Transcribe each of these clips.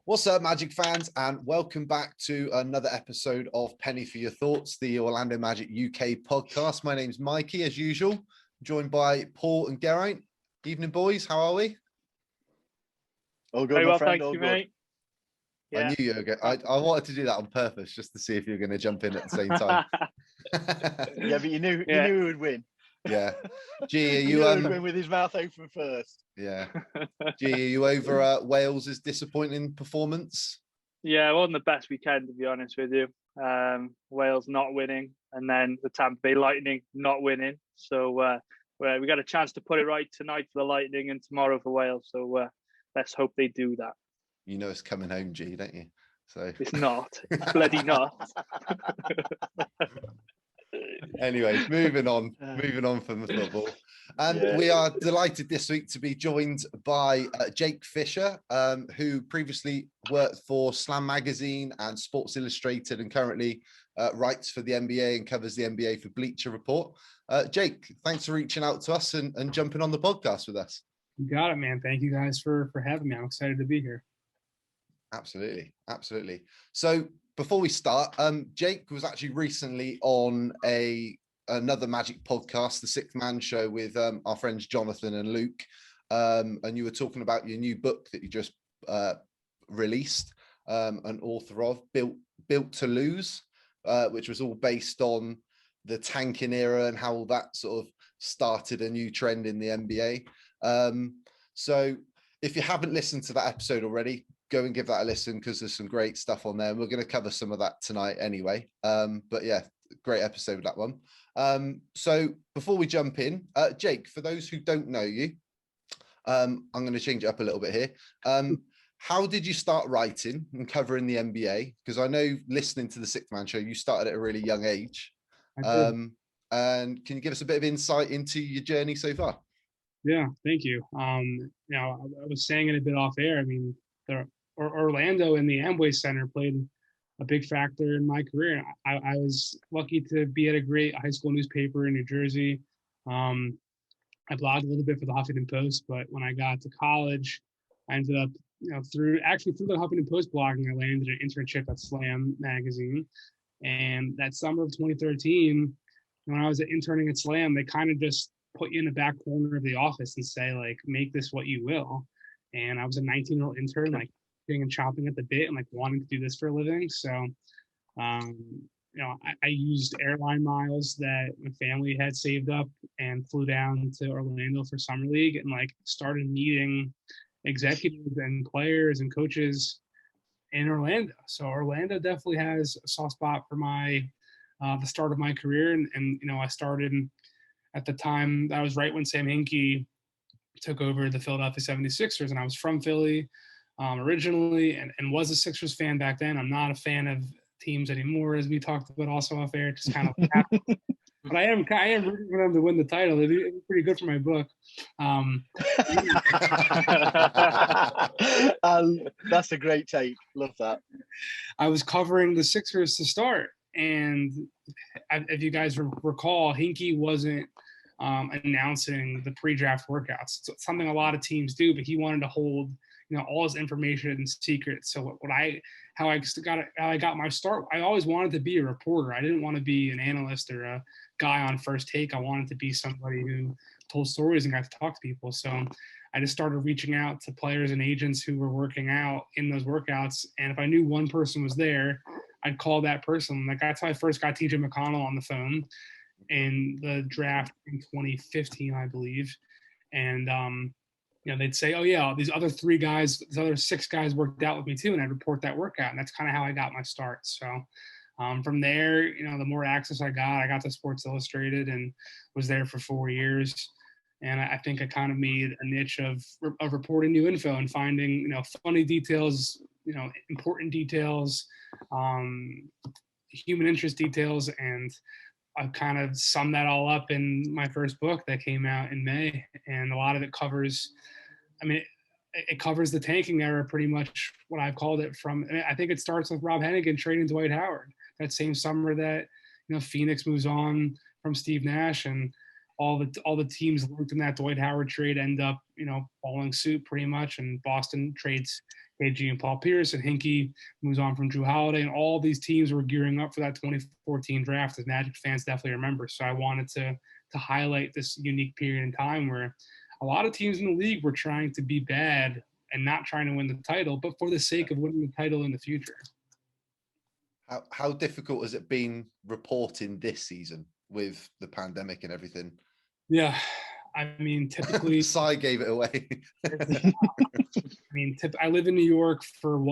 What's up, Magic fans, and welcome back to another episode of Penny for Your Thoughts, the Orlando Magic UK podcast. My name's Mikey, as usual, joined by Paul and Geraint. Evening, boys. How are we? All good, Very my well, friend. thank All you, good. mate. I knew you were going. I wanted to do that on purpose, just to see if you were going to jump in at the same time. Yeah, but you knew he would win. Yeah. Gee, are You you knew he would win with his mouth open first. Yeah. Gee, are you over Wales's disappointing performance? Yeah, it wasn't the best weekend, to be honest with you. Wales not winning, and then the Tampa Bay Lightning not winning. So we got a chance to put it right tonight for the Lightning and tomorrow for Wales. So let's hope they do that. You know it's coming home, G, don't you? So it's not. It's bloody not. Anyway, moving on from the football. And we are delighted this week to be joined by Jake Fischer, who previously worked for Slam Magazine and Sports Illustrated and currently writes for the NBA and covers the NBA for Bleacher Report. Jake, thanks for reaching out to us and jumping on the podcast with us. You got it, man. Thank you guys for having me. I'm excited to be here. Absolutely. So before we start, Jake was actually recently on another Magic podcast, the Sixth Man Show, with our friends Jonathan and Luke, and you were talking about your new book that you just released, an author of Built to Lose, which was all based on the tanking era and how all that sort of started a new trend in the NBA. So if you haven't listened to that episode already, go and give that a listen, because there's some great stuff on there. And we're going to cover some of that tonight anyway. But yeah, great episode, that one. So before we jump in, Jake, for those who don't know you, I'm going to change it up a little bit here. How did you start writing and covering the NBA? Because I know, listening to the Sixth Man Show, you started at a really young age. And can you give us a bit of insight into your journey so far? Yeah, thank you. I was saying it a bit off air. I mean, Orlando and the Amway Center played a big factor in my career. I was lucky to be at a great high school newspaper in New Jersey. I blogged a little bit for the Huffington Post, but when I got to college, I ended up, through the Huffington Post blogging, I landed an internship at Slam Magazine. And that summer of 2013, when I was interning at Slam, they kind of just put you in the back corner of the office and say, like, make this what you will. And I was a 19-year-old intern, like, and chopping at the bit and like wanting to do this for a living. So, I used airline miles that my family had saved up and flew down to Orlando for summer league and like started meeting executives and players and coaches in Orlando. So Orlando definitely has a soft spot for my the start of my career. And I started at the time, that was right when Sam Hinkie took over the Philadelphia 76ers, and I was from Philly originally and was a Sixers fan back then. I'm not a fan of teams anymore, as we talked about also off air. Just kind of but I am rooting for them to win the title. It'd be pretty good for my book. That's a great take. Love that. I was covering the Sixers to start, and if you guys recall, Hinkie wasn't announcing the pre-draft workouts. It's something a lot of teams do, but he wanted to hold all his information in secret. So how I got my start, I always wanted to be a reporter. I didn't want to be an analyst or a guy on First Take. I wanted to be somebody who told stories and got to talk to people. So I just started reaching out to players and agents who were working out in those workouts. And if I knew one person was there, I'd call that person. Like, that's how I first got TJ McConnell on the phone in the draft in 2015, I believe. And, they'd say, oh yeah, these other 6 guys worked out with me too. And I'd report that workout. And that's kind of how I got my start. So from there, the more access I got to Sports Illustrated and was there for 4 years. And I think I kind of made a niche of reporting new info and finding, funny details, important details, human interest details. And I've kind of summed that all up in my first book that came out in May. And a lot of it covers, it covers the tanking era, pretty much what I've called it from. I think it starts with Rob Hennigan trading Dwight Howard that same summer that, Phoenix moves on from Steve Nash, and all the teams linked in that Dwight Howard trade end up, following suit pretty much. And Boston trades KG and Paul Pierce, and Hinkie moves on from Drew Holiday, and all these teams were gearing up for that 2014 draft, as Magic fans definitely remember. So I wanted to highlight this unique period in time where a lot of teams in the league were trying to be bad and not trying to win the title, but for the sake of winning the title in the future. How difficult has it been reporting this season with the pandemic and everything? Yeah, I mean, typically, Cy gave it away. I live in New York for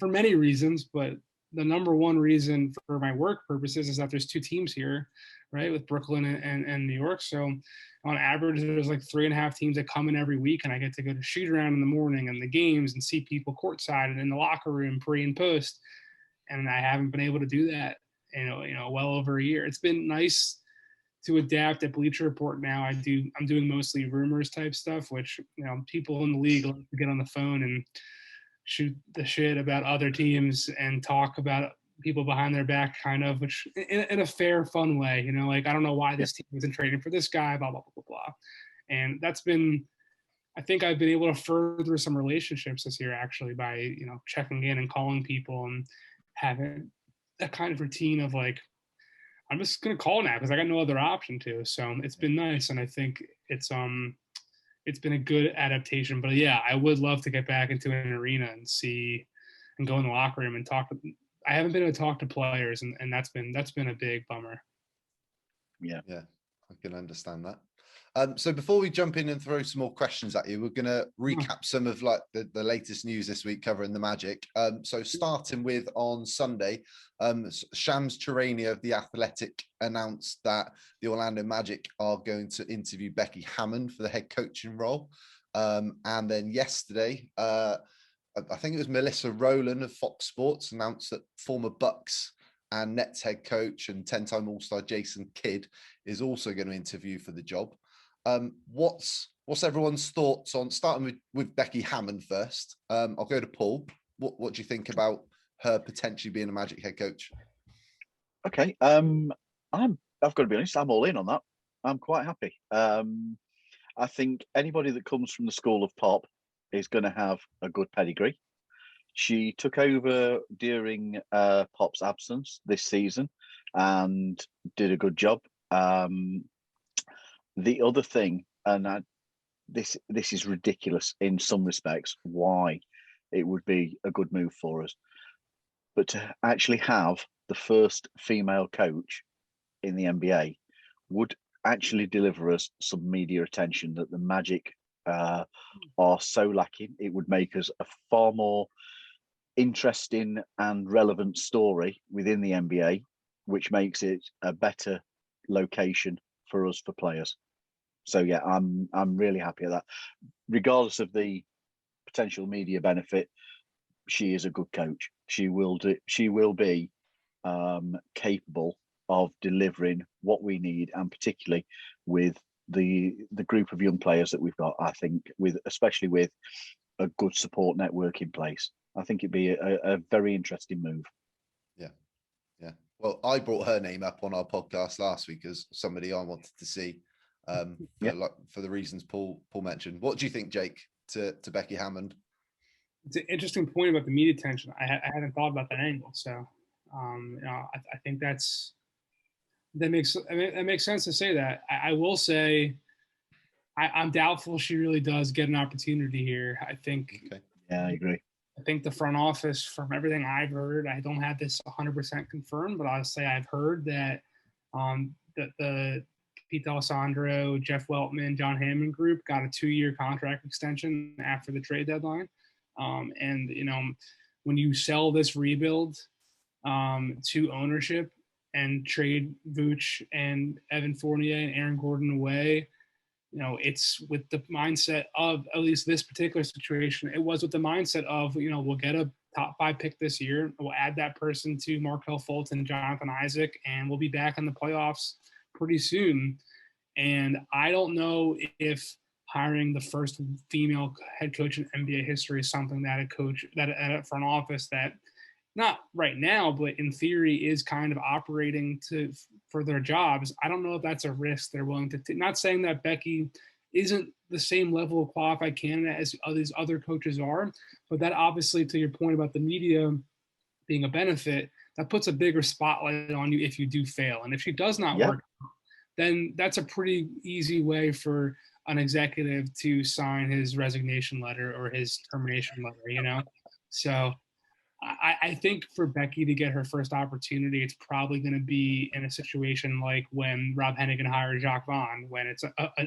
many reasons, but the number one reason for my work purposes is that there's two teams here, right, with Brooklyn and New York. So on average, there's like 3.5 teams that come in every week, and I get to go to shoot around in the morning and the games and see people courtside and in the locker room pre and post. And I haven't been able to do that, well over a year. It's been nice to adapt at Bleacher Report now. I'm doing mostly rumors type stuff, which, people in the league like to get on the phone and shoot the shit about other teams and talk about people behind their back, kind of, which in a fair, fun way, like, I don't know why this team isn't trading for this guy, blah, blah, blah, blah, blah. And that's been, I think I've been able to further some relationships this year, actually, by, checking in and calling people and having that kind of routine of like, I'm just going to call now because I got no other option to. So it's been nice. And I think it's been a good adaptation. But yeah, I would love to get back into an arena and go in the locker room and talk. I haven't been able to talk to players, and that's been a big bummer. Yeah. I can understand that. So before we jump in and throw some more questions at you, we're going to recap some of like the latest news this week covering the Magic. So starting with on Sunday, Shams Charania of The Athletic announced that the Orlando Magic are going to interview Becky Hammon for the head coaching role. And then yesterday, I think it was Melissa Rowland of Fox Sports announced that former Bucks and Nets head coach and 10-time All-Star Jason Kidd is also going to interview for the job. What's everyone's thoughts on starting with Becky Hammon first? I'll go to Paul. What do you think about her potentially being a Magic head coach? Okay. I've got to be honest, I'm all in on that. I'm quite happy. I think anybody that comes from the school of Pop is going to have a good pedigree. She took over during Pop's absence this season and did a good job. The other thing, and this is ridiculous in some respects, why it would be a good move for us, but to actually have the first female coach in the NBA would actually deliver us some media attention that the Magic are so lacking. It would make us a far more interesting and relevant story within the NBA, which makes it a better location for us for players. So yeah, I'm really happy at that. Regardless of the potential media benefit, she is a good coach. She will be capable of delivering what we need, and particularly with the group of young players that we've got. I think especially with a good support network in place, I think it'd be a very interesting move. Yeah. Well, I brought her name up on our podcast last week as somebody I wanted to see. For the reasons Paul mentioned. What do you think, Jake, to Becky Hammond? It's an interesting point about the media attention. I hadn't thought about that angle. So, I think that makes sense to say that. I will say, I'm doubtful she really does get an opportunity here. I think. Okay. Yeah, I agree. I think the front office, from everything I've heard, I don't have this 100% confirmed, but I'll say I've heard that the Pete D'Alessandro, Jeff Weltman, John Hammond group got a 2-year contract extension after the trade deadline. And, when you sell this rebuild to ownership and trade Vooch and Evan Fournier and Aaron Gordon away, it's with the mindset of, at least this particular situation, it was with the mindset of, we'll get a top 5 pick this year. We'll add that person to Markelle Fultz and Jonathan Isaac, and we'll be back in the playoffs pretty soon. And I don't know if hiring the first female head coach in NBA history is something that a front office that, not right now, but in theory is kind of operating for their jobs. I don't know if that's a risk they're willing to take. Not saying that Becky isn't the same level of qualified candidate as these other coaches are. But that obviously, to your point about the media being a benefit, that puts a bigger spotlight on you if you do fail. And if she does not work, then that's a pretty easy way for an executive to sign his resignation letter or his termination letter, So I think for Becky to get her first opportunity, it's probably going to be in a situation like when Rob Hennigan hired Jacques Vaughn, when it's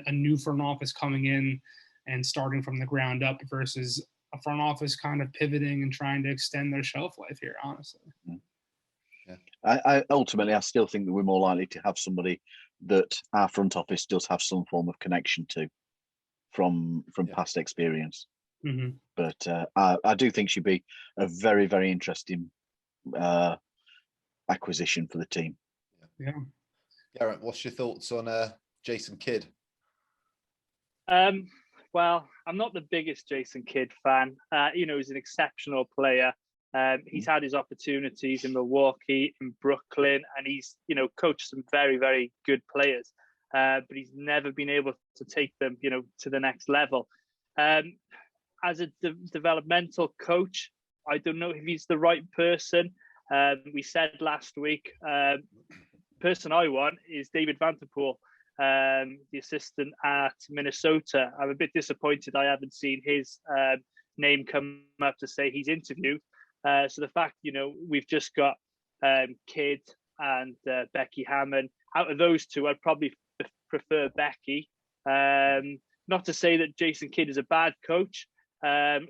a new front office coming in and starting from the ground up versus a front office kind of pivoting and trying to extend their shelf life here, honestly. Yeah. I ultimately, I still think that we're more likely to have somebody that our front office does have some form of connection to from past experience. Mm-hmm. But I do think she'd be a very, very interesting acquisition for the team. Yeah. Garrett, what's your thoughts on Jason Kidd? Well, I'm not the biggest Jason Kidd fan. He's an exceptional player. He's had his opportunities in Milwaukee, in Brooklyn, and he's, coached some very, very good players. But he's never been able to take them, to the next level. As a developmental coach, I don't know if he's the right person. We said last week, person I want is David Vanterpool, the assistant at Minnesota. I'm a bit disappointed I haven't seen his name come up to say he's interviewed. So the fact, we've just got Kidd and Becky Hammon. Out of those two, I'd probably prefer Becky. Not to say that Jason Kidd is a bad coach.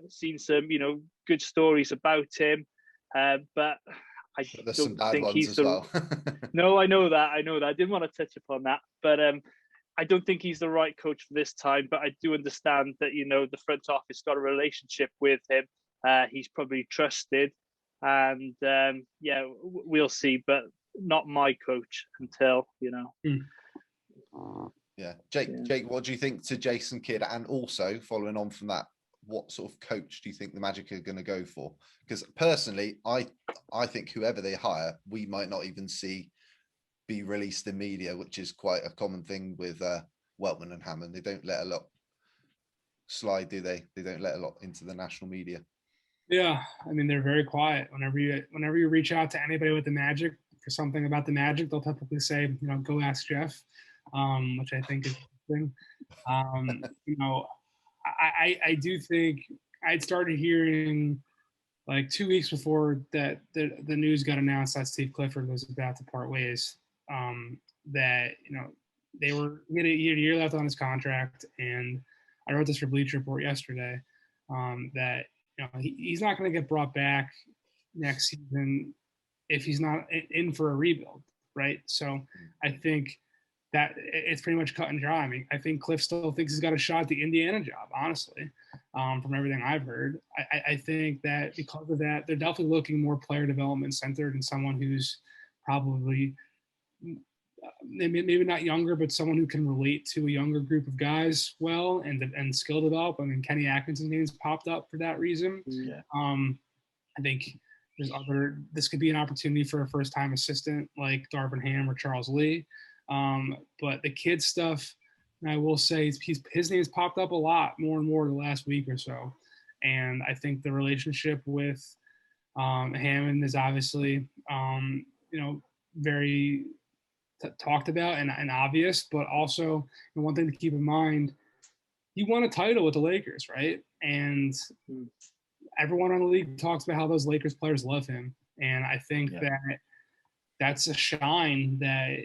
Seen some, good stories about him, but I don't think he's the. Well. No, I know that. I didn't want to touch upon that, but I don't think he's the right coach for this time. But I do understand that the front office got a relationship with him. He's probably trusted, and we'll see. But not my coach until. Yeah, Jake, what do you think to Jason Kidd? And also, following on from that, what sort of coach do you think the Magic are going to go for? Because personally, I think whoever they hire, we might not even see be released in media, which is quite a common thing with Weltman and Hammond. They don't let a lot slide, do they? They don't let a lot into the national media. Yeah, I mean, they're very quiet. Whenever you reach out to anybody with the Magic for something about the Magic, they'll typically say, go ask Jeff, which I think is interesting. I do think I'd started hearing like 2 weeks before that the news got announced that Steve Clifford was about to part ways, that he had a year left on his contract, and I wrote this for Bleacher Report yesterday, that he's not going to get brought back next season if he's not in for a rebuild, right? So I think that it's pretty much cut and dry. I mean, I think Cliff still thinks he's got a shot at the Indiana job, honestly, from everything I've heard. I think that because of that, they're definitely looking more player development centered and someone who's probably maybe not younger, but someone who can relate to a younger group of guys well and skill develop. I mean, Kenny Atkinson's name's popped up for that reason. Yeah. I think this could be an opportunity for a first-time assistant like Darvin Ham or Charles Lee. But the kid stuff, I will say his name's popped up a lot more and more the last week or so. And I think the relationship with Hammond is obviously, very talked about and obvious, but also one thing to keep in mind, he won a title with the Lakers, right? And everyone on the league talks about how those Lakers players love him. And I think that's a shine that,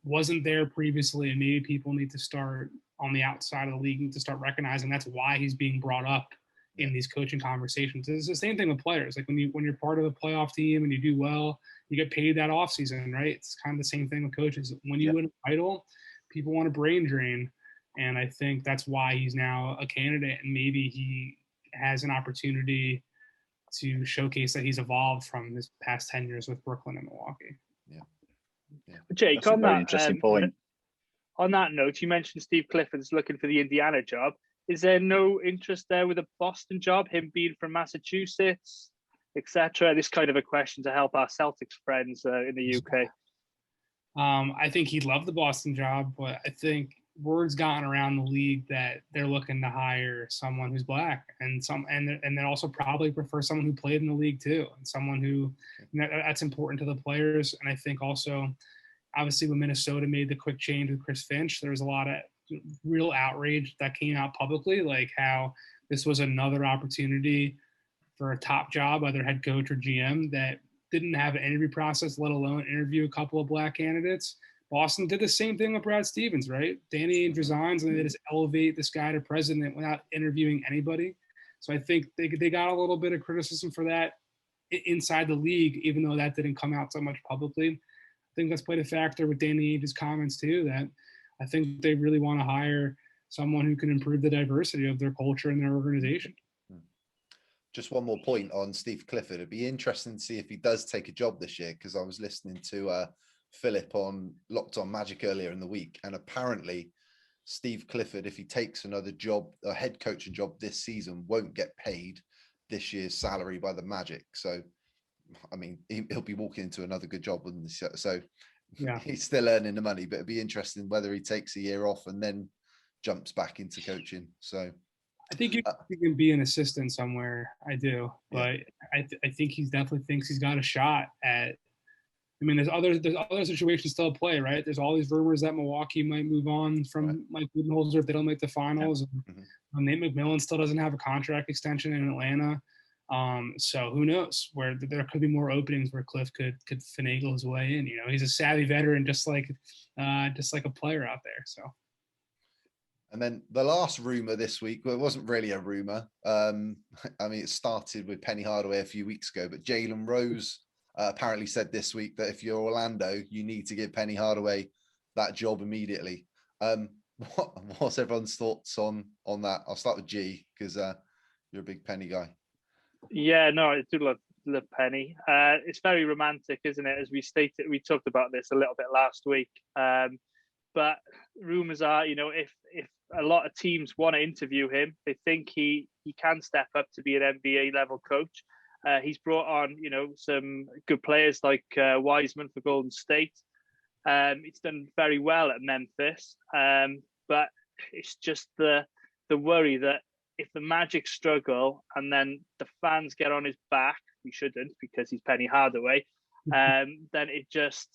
wasn't there previously, and maybe people need to start on the outside of the league to start recognizing that's why he's being brought up in these coaching conversations. It's the same thing with players. Like when you're part of a playoff team and you do well, you get paid that off season, right? It's kind of the same thing with coaches. When you win a title, people want a brain drain. And I think that's why he's now a candidate, and maybe he has an opportunity to showcase that he's evolved from his past 10 years with Brooklyn and Milwaukee. Yeah. Jake, that's a very interesting point. On that note, you mentioned Steve Clifford's looking for the Indiana job. Is there no interest there with a Boston job, him being from Massachusetts, etc.? This kind of a question to help our Celtics friends in the UK. I think he'd love the Boston job, but I think word's gotten around the league that they're looking to hire someone who's black and then also probably prefer someone who played in the league too, and someone who, that's important to the players. And I think also, obviously, when Minnesota made the quick change with Chris Finch, there was a lot of real outrage that came out publicly, like how this was another opportunity for a top job, either head coach or GM, that didn't have an interview process, let alone interview a couple of black candidates. Boston did the same thing with Brad Stevens, right? Danny Ainge resigns, and they just elevate this guy to president without interviewing anybody. So I think they got a little bit of criticism for that inside the league, even though that didn't come out so much publicly. I think that's played a factor with Danny Ainge's comments too, that I think they really want to hire someone who can improve the diversity of their culture and their organization. Just one more point on Steve Clifford. It'd be interesting to see if he does take a job this year, because I was listening to Philip on Locked On Magic earlier in the week, and apparently Steve Clifford, if he takes another job, a head coaching job this season, won't get paid this year's salary by the Magic. So, I mean, he'll be walking into another good job, so yeah, he's still earning the money. But it'd be interesting whether he takes a year off and then jumps back into coaching. So I think you can be an assistant somewhere. I do, but yeah. I think he definitely thinks he's got a shot at. I mean, there's other situations still at play, right? There's all these rumors that Milwaukee might move on from Mike Budenholzer if they don't make the finals. Yeah. And Nate McMillan still doesn't have a contract extension in Atlanta. So who knows where there could be more openings where Cliff could finagle his way in. You know, he's a savvy veteran, just like a player out there. So. And then the last rumor this week, well, it wasn't really a rumor. I mean, it started with Penny Hardaway a few weeks ago, but Jalen Rose apparently said this week that if you're Orlando, you need to give Penny Hardaway that job immediately. What's everyone's thoughts on that? I'll start with G, because you're a big Penny guy. Yeah, no, I do love Penny. It's very romantic, isn't it? As we stated, we talked about this a little bit last week. But rumors are, you know, if a lot of teams want to interview him, they think he can step up to be an NBA level coach. He's brought on, you know, some good players like Wiseman for Golden State. He's done very well at Memphis. But it's just the worry that if the Magic struggle and then the fans get on his back, we shouldn't, because he's Penny Hardaway, then it just,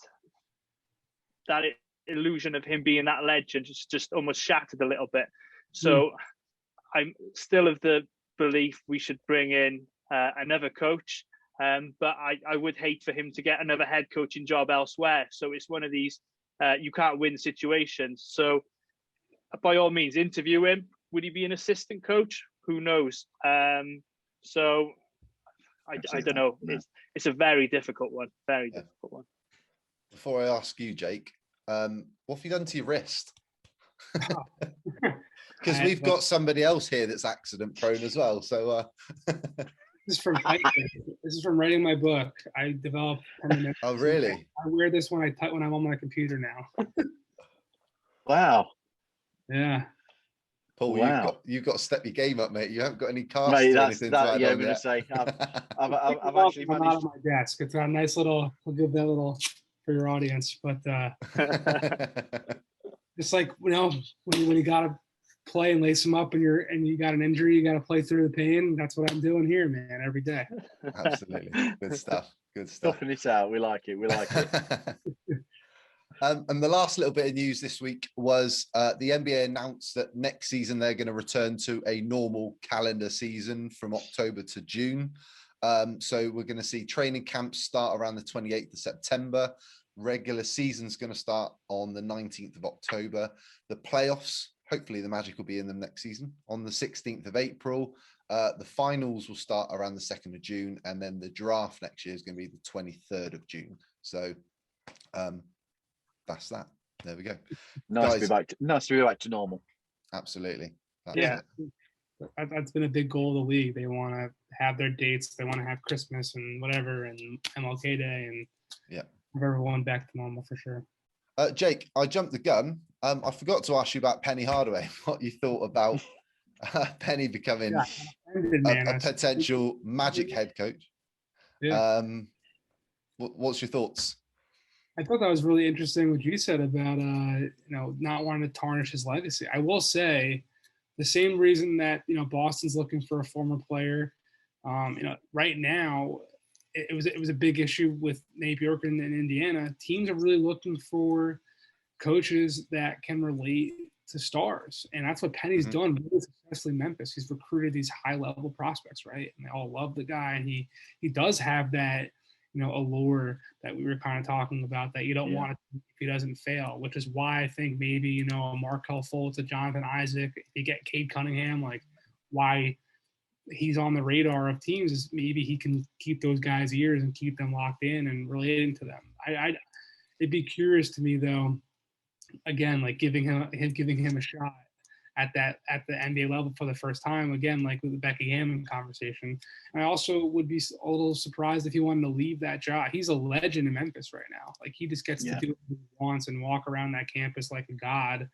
that illusion of him being that legend is just almost shattered a little bit. So I'm still of the belief we should bring in another coach, but I would hate for him to get another head coaching job elsewhere. So it's one of these you can't win situations. So by all means, interview him. Would he be an assistant coach? Who knows? So I don't know. It's a very difficult one. Very difficult one. Before I ask you, Jake, what have you done to your wrist? Because we've got somebody else here that's accident prone as well. So this is from writing my book. I developed. Oh, really? I wear this when I'm on my computer now. Wow. Yeah. Paul, wow. you've got to step your game up, mate. You haven't got any casts mate, or anything to add on yet. Say, I've actually managed. Out of my desk. It's a nice little. I'll give that little for your audience, but it's like, you know, when you gotta play and lace them up and you got an injury, you gotta play through the pain. That's what I'm doing here, man, every day. Absolutely. Good stuff. Stuffing it out. We like it. And the last little bit of news this week was the NBA announced that next season they're going to return to a normal calendar season from October to June. So we're going to see training camps start around the 28th of September. Regular season's going to start on the 19th of October. The playoffs, hopefully the Magic will be in them next season, on the 16th of April. The finals will start around the 2nd of June, and then the draft next year is going to be the 23rd of June. So that's that. There we go. Nice to be back to normal. Absolutely. That's been a big goal of the league. They want to have their dates. They want to have Christmas and whatever, and MLK Day, and have everyone back to normal for sure. Jake, I jumped the gun. I forgot to ask you about Penny Hardaway. What you thought about Penny becoming a potential Magic head coach? Yeah. What's your thoughts? I thought that was really interesting what you said about not wanting to tarnish his legacy. I will say the same reason that Boston's looking for a former player. Right now it was a big issue with Nate Bjorken in Indiana. Teams are really looking for coaches that can relate to stars, and that's what Penny's done really successfully in Memphis. He's recruited these high level prospects, right? And they all love the guy, and he does have that allure that we were kind of talking about, that you don't want to if he doesn't fail, which is why I think maybe a Markelle Fultz, a Jonathan Isaac, you get Cade Cunningham, like why he's on the radar of teams is maybe he can keep those guys' ears and keep them locked in and relating to them. It'd be curious to me though, again, like giving him a shot at the NBA level for the first time, again, like with the Becky Hammon conversation. And I also would be a little surprised if he wanted to leave that job. He's a legend in Memphis right now. Like he just gets to do what he wants and walk around that campus like a god.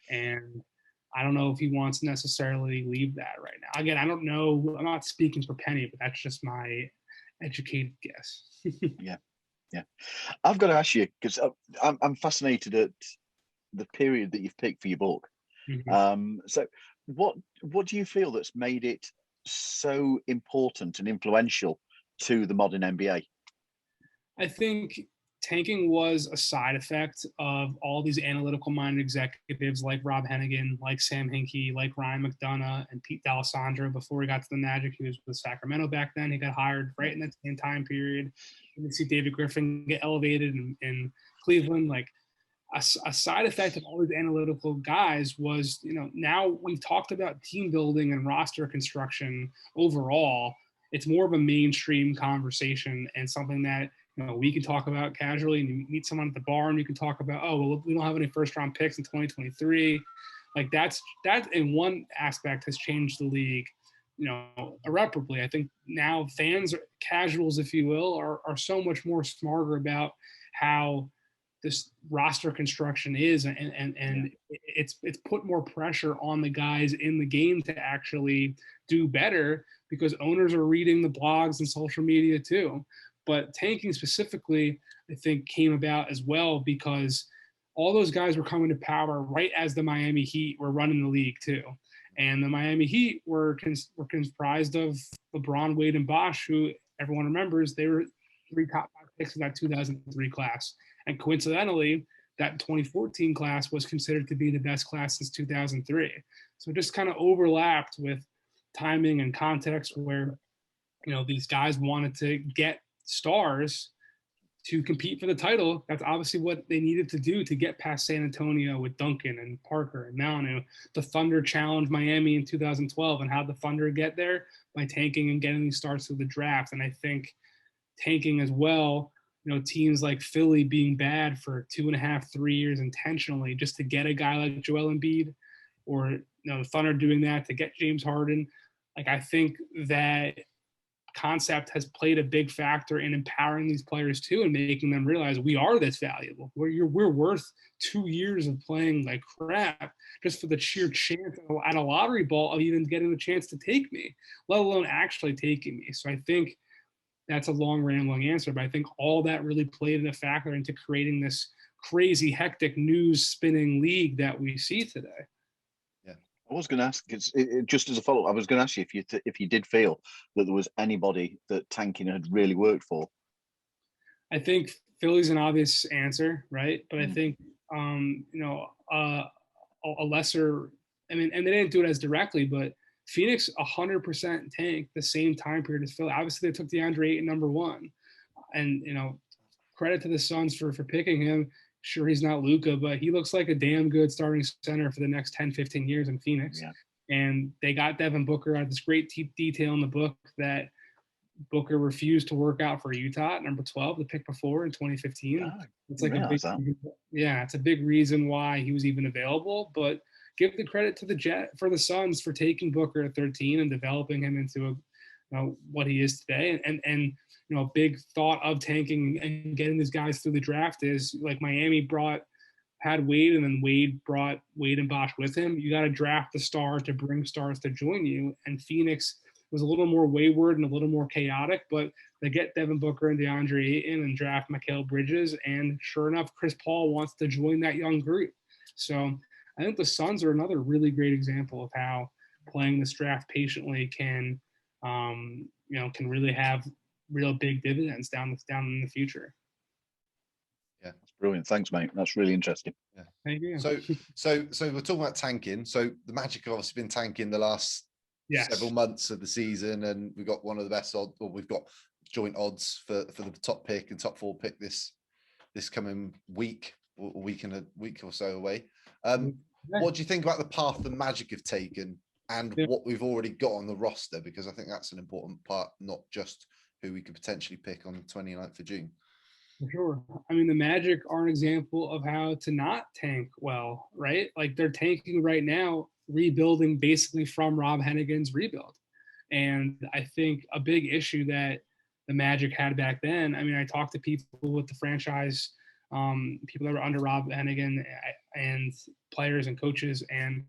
And I don't know if he wants to necessarily leave that right now. Again, I don't know. I'm not speaking for Penny, but that's just my educated guess. Yeah. I've got to ask you, because I'm fascinated at the period that you've picked for your book. So what do you feel that's made it so important and influential to the modern NBA? I think tanking was a side effect of all these analytical minded executives like Rob Hennigan, like Sam Hinkie, like Ryan McDonough, and Pete D'Alessandro. Before he got to the Magic, he was with Sacramento back then. He got hired right in that same time period. You can see David Griffin get elevated in Cleveland. Like a side effect of all these analytical guys was, now we've talked about team building and roster construction overall. It's more of a mainstream conversation and something that we can talk about casually, and you meet someone at the bar and you can talk about, oh, well, we don't have any first round picks in 2023. Like that in one aspect has changed the league, irreparably. I think now fans, casuals, if you will, are so much more smarter about how this roster construction is, and it's put more pressure on the guys in the game to actually do better, because owners are reading the blogs and social media too. But tanking specifically, I think, came about as well because all those guys were coming to power right as the Miami Heat were running the league too. And the Miami Heat were comprised of LeBron, Wade, and Bosh, who everyone remembers they were 3 top 5 picks in that 2003 class. And coincidentally, that 2014 class was considered to be the best class since 2003. So it just kind of overlapped with timing and context where, these guys wanted to get stars to compete for the title. That's obviously what they needed to do to get past San Antonio with Duncan and Parker and Manu. The Thunder challenged Miami in 2012, and how the Thunder get there? By tanking and getting these stars through the draft. And I think tanking as well, teams like Philly being bad for 2.5, 3 years intentionally just to get a guy like Joel Embiid, or the Thunder doing that to get James Harden. Like, I think that concept has played a big factor in empowering these players too, and making them realize we are this valuable. We're worth 2 years of playing like crap just for the sheer chance at a lottery ball of even getting the chance to take me, let alone actually taking me. So I think that's a long rambling answer, but I think all that really played a factor into creating this crazy, hectic, news spinning league that we see today. I was going to ask, just as a follow-up, I was going to ask you if you did feel that there was anybody that tanking had really worked for. I think Philly's an obvious answer, right? But I think a lesser. I mean, and they didn't do it as directly, but Phoenix 100% tanked the same time period as Philly. Obviously, they took DeAndre Ayton number 1, and credit to the Suns for picking him. Sure, he's not Luka, but he looks like a damn good starting center for the next 10, 15 years in Phoenix. Yeah. And they got Devin Booker. This great detail in the book that Booker refused to work out for Utah at number 12, the pick before in 2015. It's like it's a big reason why he was even available. But give the credit to the Suns for taking Booker at 13 and developing him into what he is today. And a big thought of tanking and getting these guys through the draft is, like, Miami had Wade, and then Wade brought Wade and Bosh with him. You got to draft the stars to bring stars to join you. And Phoenix was a little more wayward and a little more chaotic, but they get Devin Booker and DeAndre Ayton and draft Mikal Bridges, and sure enough, Chris Paul wants to join that young group. So I think the Suns are another really great example of how playing this draft patiently can, can really have real big dividends down in the future. Yeah, that's brilliant. Thanks, mate. That's really interesting. Yeah. Thank you. So we're talking about tanking. So the Magic have obviously been tanking the last several months of the season, and we've got one of the best odds, or we've got joint odds for the top pick and top 4 pick this coming week, or a week or so away. What do you think about the path the Magic have taken and what we've already got on the roster? Because I think that's an important part, not just who we could potentially pick on the 29th of June. For sure. I mean, the Magic are an example of how to not tank well, right? Like they're tanking right now, rebuilding basically from Rob Hennigan's rebuild. And I think a big issue that the Magic had back then, I mean, I talked to people with the franchise, people that were under Rob Hennigan and players and coaches, and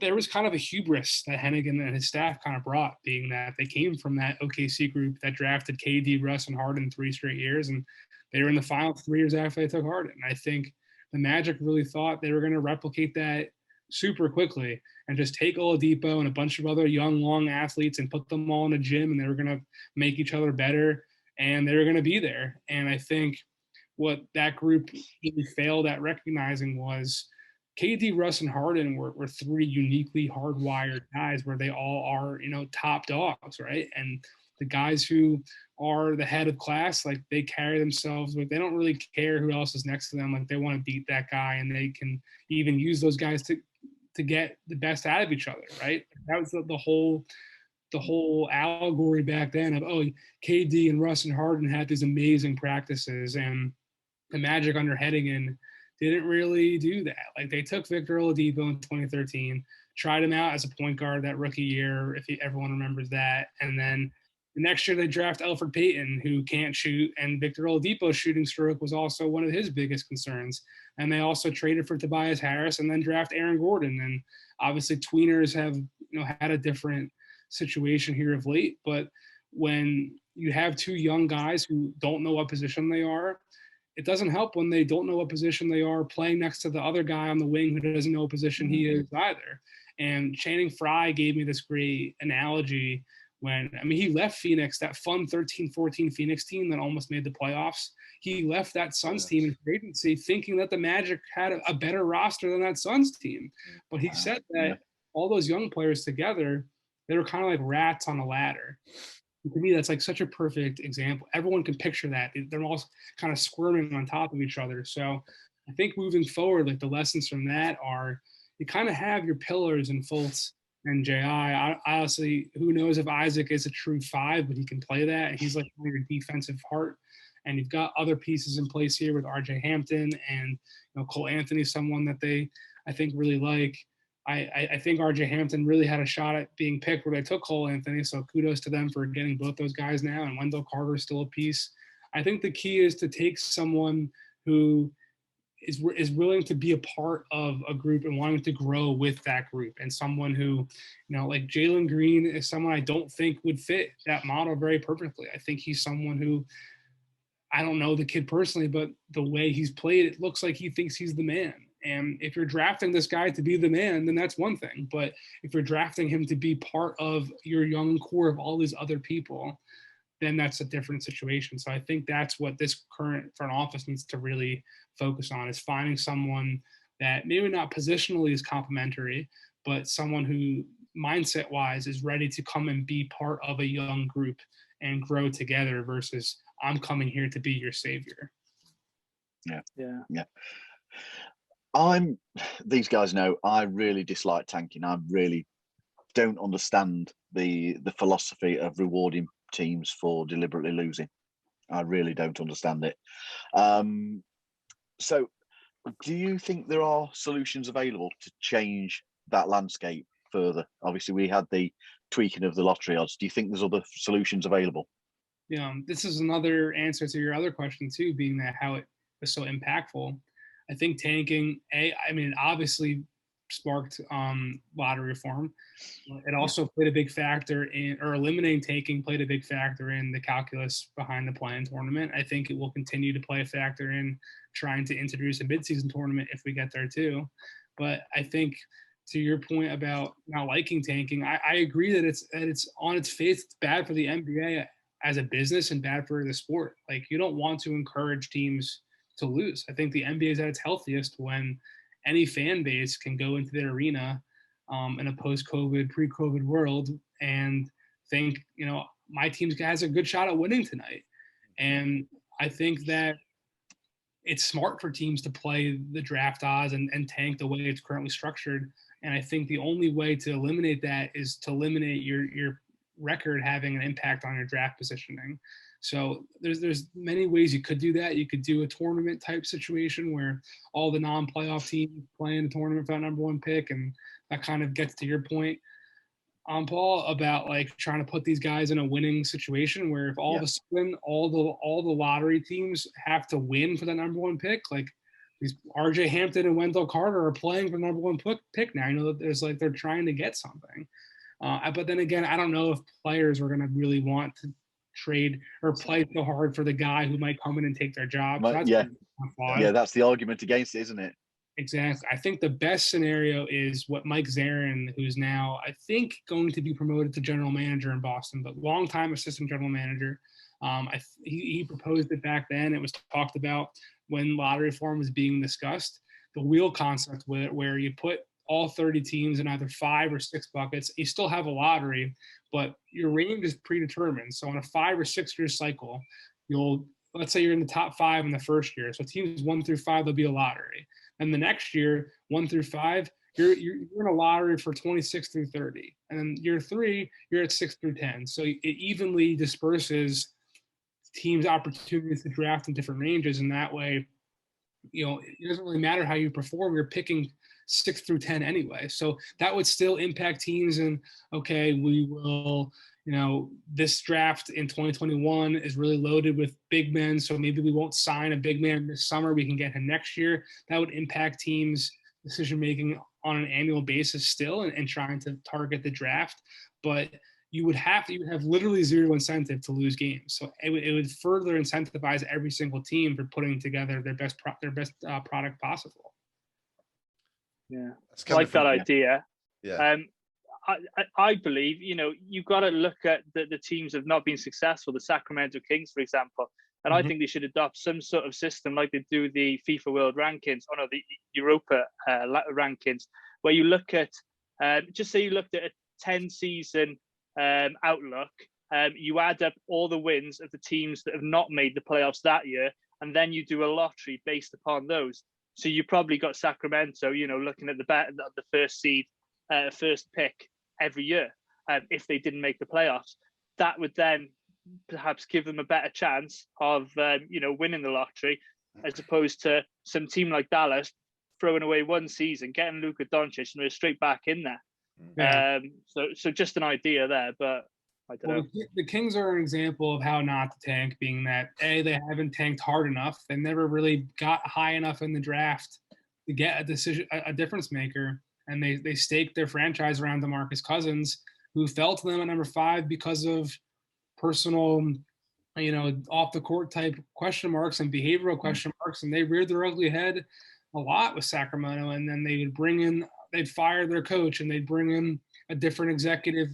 there was kind of a hubris that Hennigan and his staff kind of brought, being that they came from that OKC group that drafted KD, Russ, and Harden 3 straight years, and they were in the finals 3 years after they took Harden. And I think the Magic really thought they were going to replicate that super quickly and just take Oladipo and a bunch of other young, long athletes and put them all in a gym, and they were going to make each other better, and they were going to be there. And I think what that group really failed at recognizing was KD, Russ, and Harden were 3 uniquely hardwired guys where they all are, top dogs, right? And the guys who are the head of class, like they carry themselves, like they don't really care who else is next to them. Like they want to beat that guy, and they can even use those guys to get the best out of each other, right? That was the whole allegory back then of, KD and Russ and Harden had these amazing practices, and the Magic under Hennigan didn't really do that. Like they took Victor Oladipo in 2013, tried him out as a point guard that rookie year, if everyone remembers that. And then the next year they draft Elfrid Payton, who can't shoot, and Victor Oladipo's shooting stroke was also one of his biggest concerns. And they also traded for Tobias Harris and then draft Aaron Gordon. And obviously tweeners have had a different situation here of late. But when you have 2 young guys who don't know what position they are, it doesn't help when they don't know what position they are playing next to the other guy on the wing who doesn't know what position he is either. And Channing Frye gave me this great analogy when, he left Phoenix, that fun 13-14 Phoenix team that almost made the playoffs. He left that Suns team in free agency thinking that the Magic had a better roster than that Suns team. But he said that all those young players together, they were kind of like rats on a ladder. To me, that's like such a perfect example. Everyone can picture that. They're all kind of squirming on top of each other. So I think moving forward, like the lessons from that are you kind of have your pillars in Fultz and J.I. Honestly, who knows if Isaac is a true 5, but he can play that. He's like your defensive heart. And you've got other pieces in place here with R.J. Hampton and Cole Anthony, someone that I think really like. I think R.J. Hampton really had a shot at being picked where they took Cole Anthony, so kudos to them for getting both those guys now, and Wendell Carter is still a piece. I think the key is to take someone who is willing to be a part of a group and wanting to grow with that group, and someone who, like Jalen Green is someone I don't think would fit that model very perfectly. I think he's someone who, I don't know the kid personally, but the way he's played, it looks like he thinks he's the man. And if you're drafting this guy to be the man, then that's one thing. But if you're drafting him to be part of your young core of all these other people, then that's a different situation. So I think that's what this current front office needs to really focus on, is finding someone that maybe not positionally is complementary, but someone who mindset-wise is ready to come and be part of a young group and grow together versus I'm coming here to be your savior. Yeah. These guys know I really dislike tanking. I really don't understand the philosophy of rewarding teams for deliberately losing. I really don't understand it. So do you think there are solutions available to change that landscape further? Obviously, we had the tweaking of the lottery odds. Do you think there's other solutions available? This is another answer to your other question too, being that how it was so impactful. I think tanking, obviously sparked lottery reform. It also played a big factor in, or eliminating tanking played a big factor in the calculus behind the play-in tournament. I think it will continue to play a factor in trying to introduce a midseason tournament if we get there too. But I think, to your point about not liking tanking, I agree that it's on its face, it's bad for the NBA as a business and bad for the sport. Like, you don't want to encourage teams to lose. I think the NBA is at its healthiest when any fan base can go into their arena in a post-COVID, pre-COVID world and think, my team has a good shot at winning tonight. And I think that it's smart for teams to play the draft odds and tank the way it's currently structured. And I think the only way to eliminate that is to eliminate your record having an impact on your draft positioning. So there's many ways you could do that. You could do a tournament type situation where all the non-playoff teams play in the tournament for that number one pick, and that kind of gets to your point, Paul, about like trying to put these guys in a winning situation where if all of a sudden all the lottery teams have to win for that number one pick, like these RJ Hampton and Wendell Carter are playing for the number one pick now. That there's like they're trying to get something. But then again, I don't know if players are going to really want to trade or play so hard for the guy who might come in and take their job. So that's the argument against it, isn't it? Exactly. I think the best scenario is what Mike Zarin, who's now, I think, going to be promoted to general manager in Boston, but longtime assistant general manager. He proposed it back then. It was talked about when lottery reform was being discussed. The wheel concept where you put all 30 teams in either 5 or 6 buckets. You still have a lottery, but your range is predetermined. So on a 5 or 6 year cycle, let's say you're in the top 5 in the first year. So teams 1 through 5, there'll be a lottery. And the next year, 1 through 5, you're in a lottery for 26 through 30. And then year 3, you're at 6 through 10. So it evenly disperses teams' opportunities to draft in different ranges. And that way, it doesn't really matter how you perform. You're picking 6 through 10 anyway. So that would still impact teams. And okay, we will, this draft in 2021 is really loaded with big men. So maybe we won't sign a big man this summer. We can get him next year. That would impact teams' decision-making on an annual basis still and trying to target the draft. But you would have literally zero incentive to lose games. So it would further incentivize every single team for putting together their best product possible. Yeah, I like that idea. Yeah. I believe, you've got to look at the teams that have not been successful, the Sacramento Kings, for example. And I think they should adopt some sort of system like they do the FIFA World Rankings, the Europa rankings, where you look at, just say you looked at a 10-season outlook, you add up all the wins of the teams that have not made the playoffs that year, and then you do a lottery based upon those. So you probably got Sacramento, looking at the first seed, first pick every year. If they didn't make the playoffs, that would then perhaps give them a better chance of, winning the lottery, as opposed to some team like Dallas throwing away one season, getting Luka Doncic, and they're straight back in there. Yeah. So just an idea there, but I don't know. The Kings are an example of how not to tank, being that they haven't tanked hard enough. They never really got high enough in the draft to get a difference maker, and they staked their franchise around DeMarcus Cousins, who fell to them at number 5 because of personal, off the court type question marks and behavioral question marks, and they reared their ugly head a lot with Sacramento. And then they'd fire their coach and they'd bring in a different executive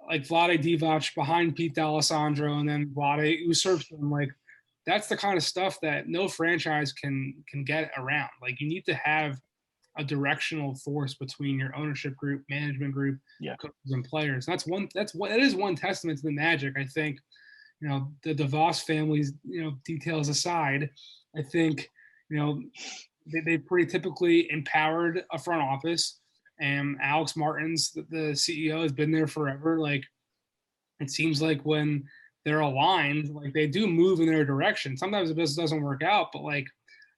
like Vlade Divac behind Pete D'Alessandro, and then Vlade usurps them. Like, that's the kind of stuff that no franchise can get around. Like, you need to have a directional force between your ownership group, management group, coaches, and players. That is one testament to the Magic. I think, the DeVos family's, details aside, I think, they pretty typically empowered a front office, and Alex Martins, the CEO, has been there forever. Like, it seems like when they're aligned, like, they do move in their direction. Sometimes it just doesn't work out, but like,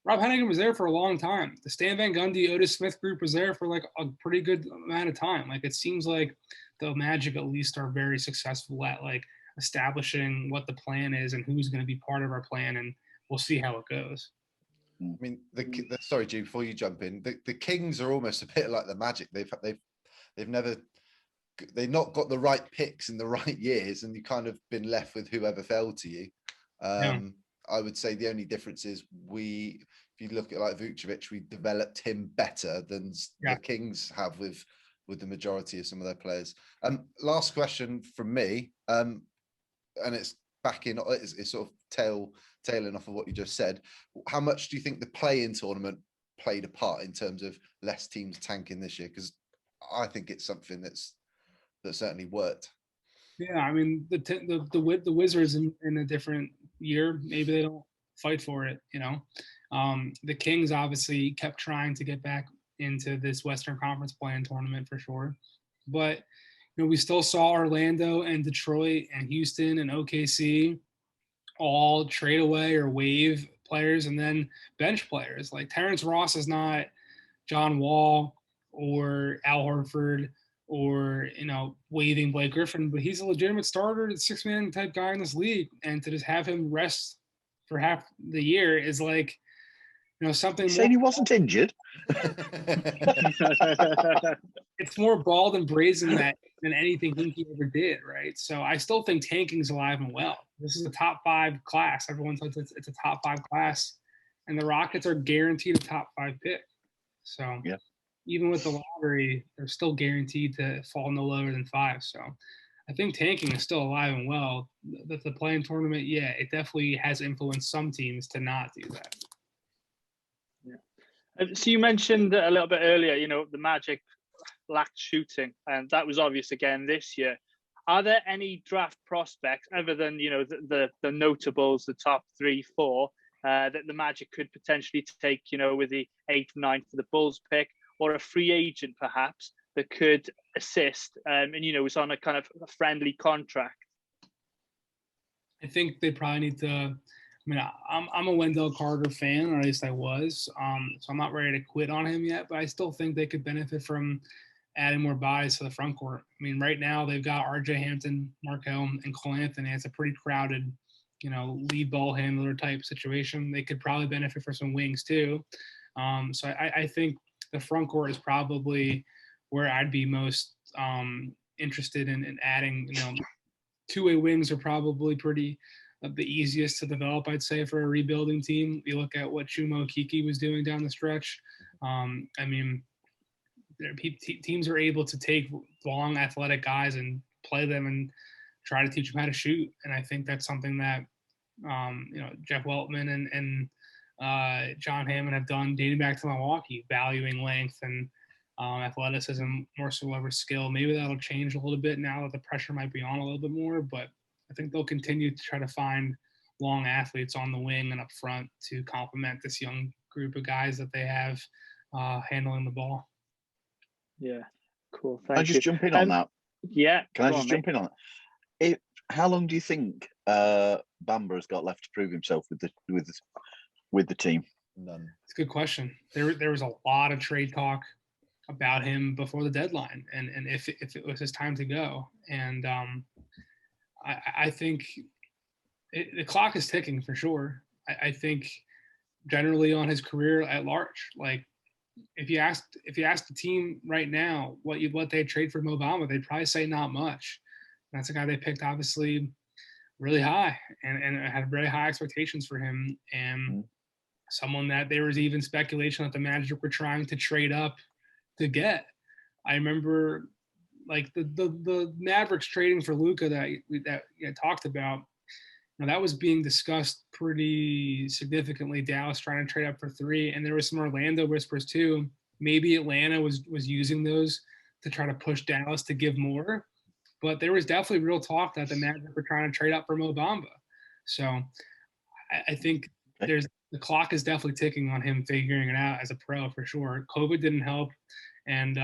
Rob Hennigan was there for a long time. The Stan Van Gundy, Otis Smith group was there for like a pretty good amount of time. Like, it seems like the Magic at least are very successful at like establishing what the plan is and who's going to be part of our plan, and we'll see how it goes. I mean, sorry, G, before you jump in, the Kings are almost a bit like the Magic. They've not got the right picks in the right years, and you kind of been left with whoever fell to you. I would say the only difference is if you look at like Vucevic, we developed him better than the Kings have with the majority of some of their players. Last question from me, and it's it's sort of tailing off of what you just said. How much do you think the play-in tournament played a part in terms of less teams tanking this year? Because I think it's something that certainly worked. Yeah, I mean the Wizards in a different year, maybe they don't fight for it. The Kings obviously kept trying to get back into this Western Conference play-in tournament for sure, but we still saw Orlando and Detroit and Houston and OKC all trade away or waive players and then bench players. Like Terrence Ross is not John Wall or Al Horford or waiving Blake Griffin, but he's a legitimate starter, six-man type guy in this league, and to just have him rest for half the year is like something. Saying he wasn't injured. It's more bald and brazen than anything Hinkie ever did, right? So I still think tanking's alive and well. This is a top 5 class. Everyone says it's a top 5 class, and the Rockets are guaranteed a top 5 pick. So even with the lottery, they're still guaranteed to fall no lower than 5. So I think tanking is still alive and well. The play-in tournament, it definitely has influenced some teams to not do that. Yeah. So you mentioned a little bit earlier, the Magic lacked shooting, and that was obvious again this year. Are there any draft prospects other than the notables, the top 3, 4, that the Magic could potentially take, with the 8th, 9th for the Bulls pick, or a free agent perhaps that could assist, and is on a kind of a friendly contract? I think they probably need to. I mean, I'm a Wendell Carter fan, or at least I was. So I'm not ready to quit on him yet, but I still think they could benefit from adding more bodies to the front court. I mean, right now they've got R.J. Hampton, Markelle, and Cole Anthony. It's a pretty crowded, lead ball handler type situation. They could probably benefit from some wings too. So I think the front court is probably where I'd be most interested in adding. Two-way wings are probably pretty the easiest to develop, I'd say, for a rebuilding team. You look at what Chuma Okeke was doing down the stretch. I mean, teams are able to take long, athletic guys and play them and try to teach them how to shoot. And I think that's something that Jeff Weltman and John Hammond have done dating back to Milwaukee, valuing length and athleticism more so over skill. Maybe that'll change a little bit now that the pressure might be on a little bit more, but I think they'll continue to try to find long athletes on the wing and up front to complement this young group of guys that they have handling the ball. Yeah, cool. Can I just jump in on that? Yeah. Can I just jump in on that? How long do you think Bamba has got left to prove himself with the team? None. It's a good question. There was a lot of trade talk about him before the deadline, and if it was his time to go, and I think the clock is ticking for sure. I think generally on his career at large, like if you asked the team right now what they'd trade for Mo Bamba, they'd probably say not much. And that's a guy they picked obviously really high and had very high expectations for him, and someone that there was even speculation that the Magic were trying to trade up to get. I remember like the Mavericks trading for Luka that you talked about. That was being discussed pretty significantly. Dallas trying to trade up for 3, and there was some Orlando whispers too. Maybe Atlanta was using those to try to push Dallas to give more, but there was definitely real talk that the Magic were trying to trade up for Mo Bamba. So I think the clock is definitely ticking on him figuring it out as a pro for sure. COVID didn't help, and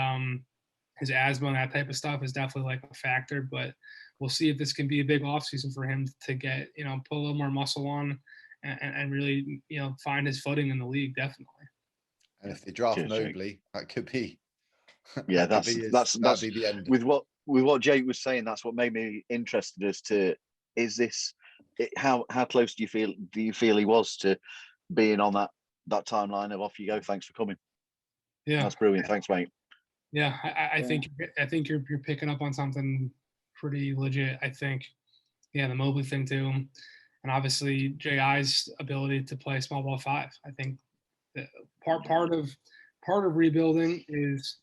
his asthma and that type of stuff is definitely like a factor, but we'll see if this can be a big offseason for him to get, put a little more muscle on and really, find his footing in the league, definitely. And if they draft Mobley, that could be. Yeah, that'd be the end. With what Jake was saying, that's what made me interested as to how close do you feel he was to being on that timeline of off you go. Thanks for coming. Yeah, That's brilliant. Thanks, mate. yeah. I think you're picking up on something pretty legit. I think, yeah, the Mobley thing too, and obviously JI's ability to play small ball 5. I think that part of rebuilding is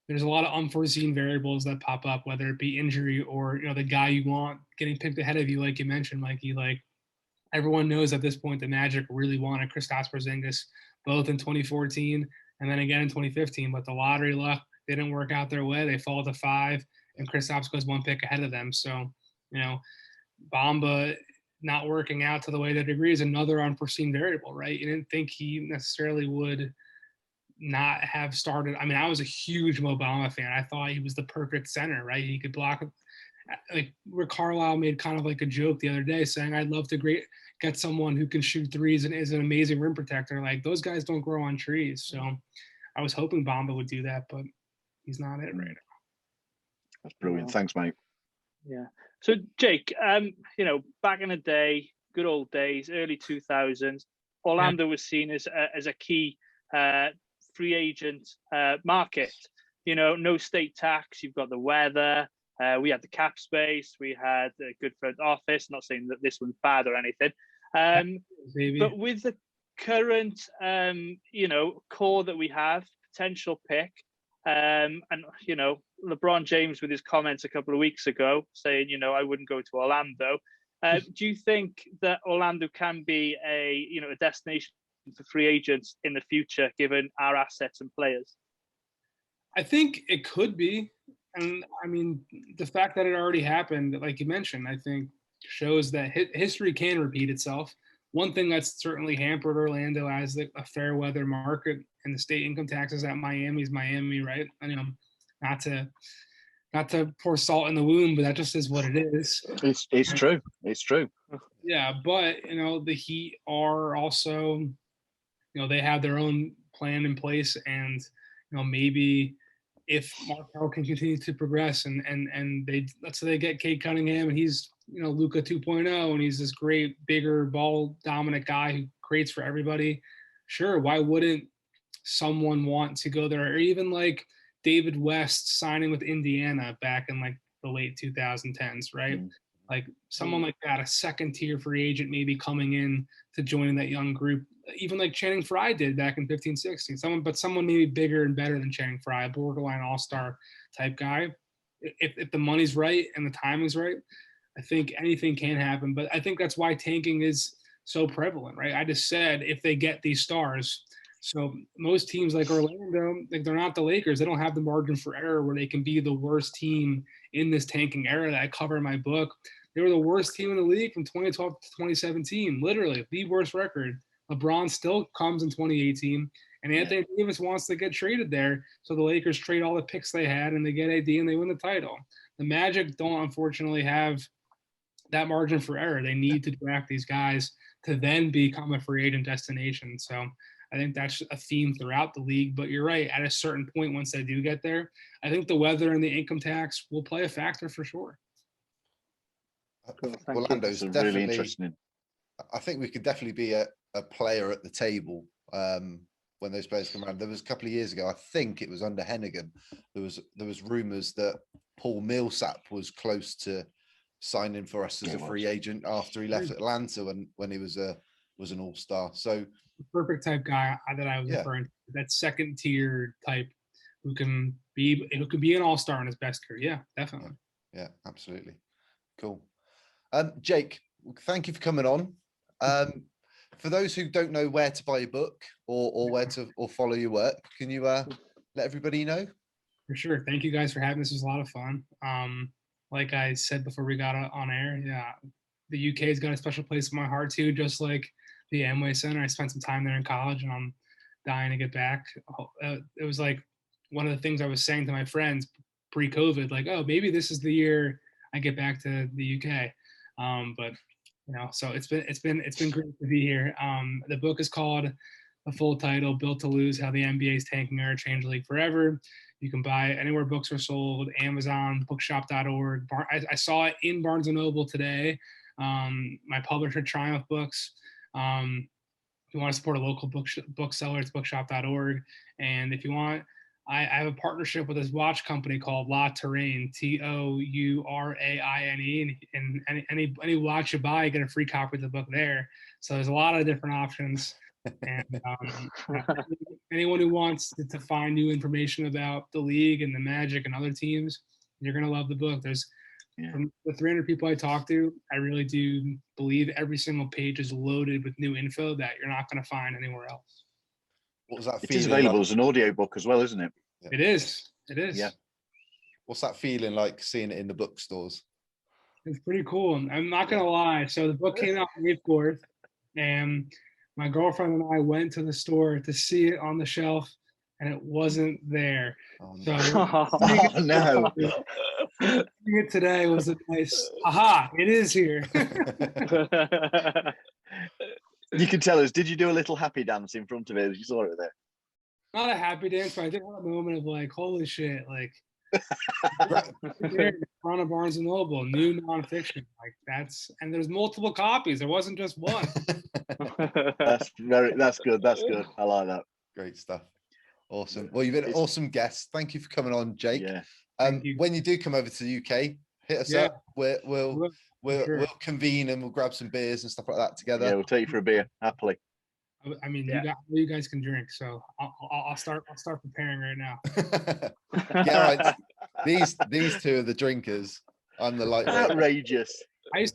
there's a lot of unforeseen variables that pop up, whether it be injury or the guy you want getting picked ahead of you, like you mentioned, Mikey. Like everyone knows at this point, the Magic really wanted Kristaps Porzingis both in 2014 and then again in 2015, but the lottery luck didn't work out their way. They fall to 5, and Kristaps goes 1 pick ahead of them. So, Bamba not working out to the way that agrees is another unforeseen variable, right? You didn't think he necessarily would not have started. I mean, I was a huge Mo Bamba fan. I thought he was the perfect center, right? He could block. Like Rick Carlisle made kind of like a joke the other day saying, I'd love to get someone who can shoot threes and is an amazing rim protector. Like those guys don't grow on trees. So I was hoping Bamba would do that, but he's not it right now. That's brilliant. Thanks, mate. Yeah. So Jake, back in the day, good old days, early 2000s, Orlando was seen as a key free agent market. No state tax. You've got the weather. We had the cap space. We had a good front office. Not saying that this one's bad or anything. But with the current, core that we have, potential pick, and LeBron James with his comments a couple of weeks ago saying, I wouldn't go to Orlando. Do you think that Orlando can be a destination for free agents in the future, given our assets and players? I think it could be. And I mean, the fact that it already happened, like you mentioned, I think shows that history can repeat itself. One thing that's certainly hampered Orlando as a fair weather market and the state income taxes at Miami is Miami, right? Not to pour salt in the wound, but that just is what it is. It's true. It's true. Yeah, but the Heat are also, they have their own plan in place, and maybe if Markel can continue to progress and let's say they get Cade Cunningham and he's Luka 2.0 and he's this great bigger ball dominant guy who creates for everybody, sure, why wouldn't someone want to go there? Or even like David West signing with Indiana back in like the late 2010s, right? Like someone like that, a second tier free agent maybe coming in to join that young group, even like Channing Frye did back in 15-16. Someone maybe bigger and better than Channing Frye, a borderline all-star type guy. If the money's right and the timing's right, I think anything can happen. But I think that's why tanking is so prevalent, right? I just said if they get these stars. So most teams like Orlando, like they're not the Lakers. They don't have the margin for error where they can be the worst team in this tanking era that I cover in my book. They were the worst team in the league from 2012 to 2017, literally the worst record. LeBron still comes in 2018, and Anthony Davis wants to get traded there. So the Lakers trade all the picks they had, and they get AD, and they win the title. The Magic don't, unfortunately, have that margin for error. They need to draft these guys to then become a free agent destination. So I think that's a theme throughout the league. But you're right. At a certain point, once they do get there, I think the weather and the income tax will play a factor for sure. Orlando's definitely really interesting. I think we could definitely be a player at the table when those players come around. There was a couple of years ago, I think it was under Hennigan, there was rumours that Paul Millsap was close to signing for us as a free agent after he left Atlanta when he was an all-star. So the perfect type guy that I was referring to, that second tier type who can be an all-star in his best career. Yeah, definitely. Yeah, absolutely. Cool. Jake, thank you for coming on. For those who don't know where to buy your book or where to follow your work, can you let everybody know? For sure. Thank you guys for having this. It was a lot of fun. Like I said before we got on air, the UK's got a special place in my heart too, just like the Amway Center. I spent some time there in college, and I'm dying to get back. It was like one of the things I was saying to my friends pre-COVID, like, oh, maybe this is the year I get back to the UK. But so it's been great to be here. The book is called, the full title, Built to Lose: How the NBA's Tanking Era Changed the League Forever. You can buy it anywhere books are sold, Amazon, bookshop.org. I saw it in Barnes & Noble today. My publisher, Triumph Books. If you want to support a local bookseller, it's bookshop.org. And if you want, I have a partnership with this watch company called La Touraine, Touraine, and any watch you buy, you get a free copy of the book there. So there's a lot of different options. And anyone who wants to find new information about the league and the Magic and other teams, you're gonna love the book. From the 300 people I talked to, I really do believe every single page is loaded with new info that you're not going to find anywhere else. What was that It feeling is available like? as an audiobook as well, isn't it? Yeah. It is. Yeah. What's that feeling like seeing it in the bookstores? It's pretty cool. I'm not going to lie. So the book came out on May 4th, and my girlfriend and I went to the store to see it on the shelf, and it wasn't there. Oh, So no. seeing it today was a nice, aha, it is here. You can tell us, did you do a little happy dance in front of it as you saw it there? Not a happy dance, but I did have a moment of like, holy shit, like there in front of Barnes and Noble, new nonfiction. Like and there's multiple copies. There wasn't just one. That's good. That's good. I like that. Great stuff. Awesome. Well, you've been an awesome guest. Thank you for coming on, Jake. Yeah. When you do come over to the UK, hit us up. We'll convene and we'll grab some beers and stuff like that together. Yeah, we'll take you for a beer happily. I mean, you guys can drink, so I'll start preparing right now. Yeah, right. These two are the drinkers. I'm the lightweight. Outrageous. I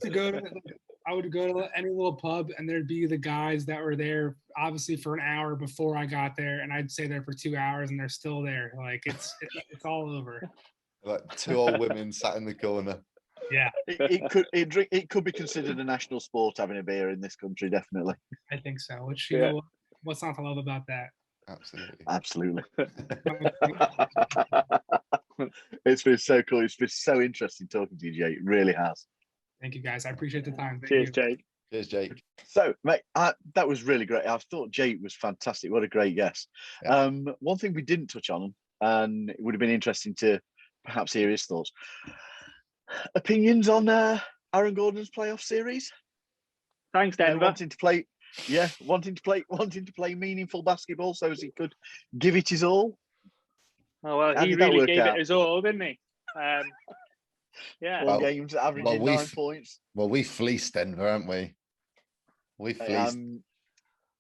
would go to any little pub, and there'd be the guys that were there obviously for an hour before I got there, and I'd stay there for 2 hours, and they're still there. Like it's all over. Like two old women sat in the corner. Yeah, it could be considered a national sport having a beer in this country, definitely. I think so. What's not to love about that? Absolutely. It's been so cool. It's been so interesting talking to you, Jake. It really has. Thank you, guys. I appreciate the time. Cheers, Jake. Cheers, Jake. So, mate, that was really great. I thought Jake was fantastic. What a great guest. Yeah. One thing we didn't touch on, and it would have been interesting to perhaps hear his thoughts. Opinions on Aaron Gordon's playoff series? Thanks, Denver. Wanting to play meaningful basketball so as he could give it his all. Oh well, he really gave it his all, didn't he? Yeah. 4 games, averaging 9 points. Well, we fleeced Denver, haven't we? We fleeced.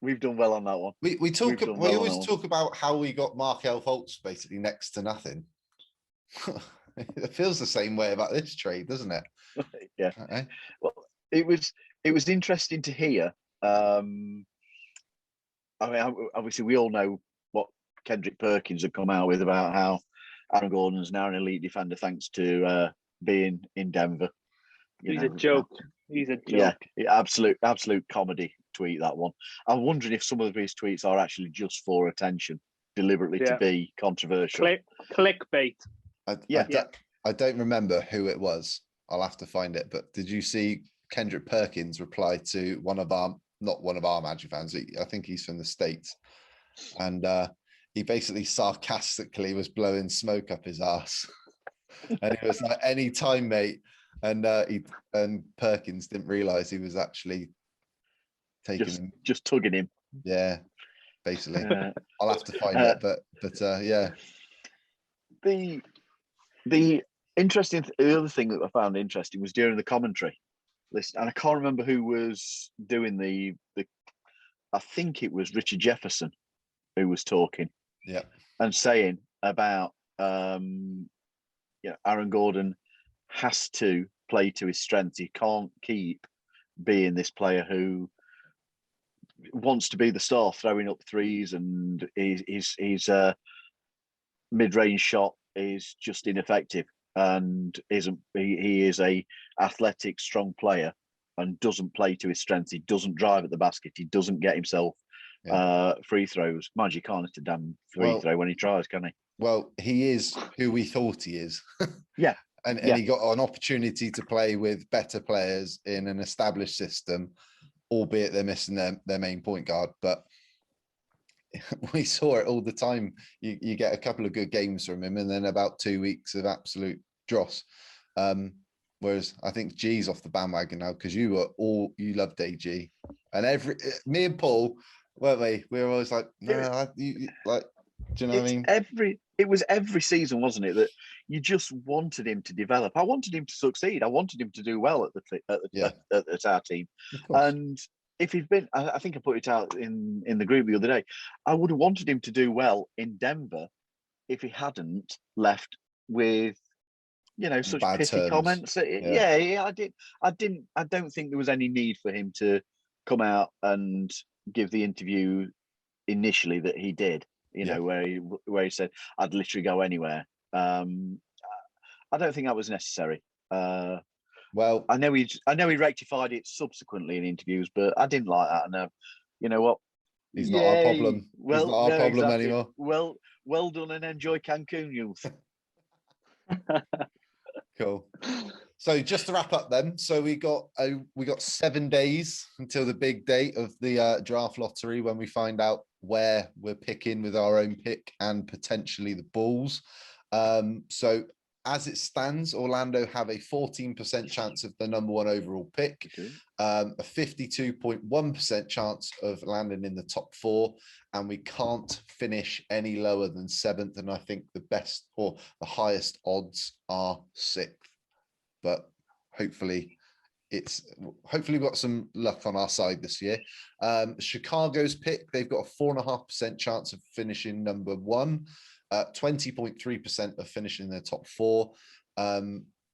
We've done well on that one. We always talk about how we got Markel Fultz basically next to nothing. It feels the same way about this trade, doesn't it? Yeah. Okay. Well, it was interesting to hear. I mean, obviously, we all know what Kendrick Perkins had come out with about how Aaron Gordon's now an elite defender thanks to being in Denver. He's a joke. He's a joke. Yeah, absolute comedy tweet, that one. I'm wondering if some of his tweets are actually just for attention, deliberately to be controversial. Clickbait. I don't remember who it was. I'll have to find it. But did you see Kendrick Perkins reply to not one of our Magic fans? I think he's from the States. And he basically sarcastically was blowing smoke up his ass. And he was like, any time, mate. And Perkins didn't realize he was actually just tugging him. Yeah, basically. I'll have to find it, but yeah. The other thing that I found interesting was during the commentary list, and I can't remember who was doing the I think it was Richard Jefferson who was talking, and saying about Aaron Gordon has to play to his strengths. He can't keep being this player who wants to be the star, throwing up threes, and his mid-range shot is just ineffective, and he is a athletic, strong player and doesn't play to his strengths. He doesn't drive at the basket. He doesn't get himself free throws. Mind you, can't hit a damn free throw when he tries, can he? Well, he is who we thought he is. Yeah. And he got an opportunity to play with better players in an established system, albeit they're missing their main point guard. But we saw it all the time. You get a couple of good games from him, and then about 2 weeks of absolute dross. Whereas I think G's off the bandwagon now, because you loved AG, and me and Paul weren't we? We were always like, no, like, do you know what I mean? It was every season, wasn't it, that you just wanted him to develop. I wanted him to succeed. I wanted him to do well at our team. And if he'd been, I think I put it out in the group the other day, I would have wanted him to do well in Denver if he hadn't left with, such Bad pithy terms. comments. I don't think there was any need for him to come out and give the interview initially that he did. Where he said, "I'd literally go anywhere." I don't think that was necessary. Well, I know he rectified it subsequently in interviews, but I didn't like that. And you know what? He's not our problem. Well, he's not our problem exactly. anymore. Well done, and enjoy Cancun, youth. Cool. So just to wrap up then, so we got 7 days until the big date of the draft lottery, when we find out where we're picking with our own pick and potentially the Bulls. So as it stands, Orlando have a 14% chance of the number 1 overall pick, a 52.1% chance of landing in the top 4, and we can't finish any lower than 7th. And I think the best or the highest odds are 6th. But hopefully we've got some luck on our side this year. Chicago's pick, they've got a 4.5% chance of finishing number 1, 20.3% of finishing in the top 4.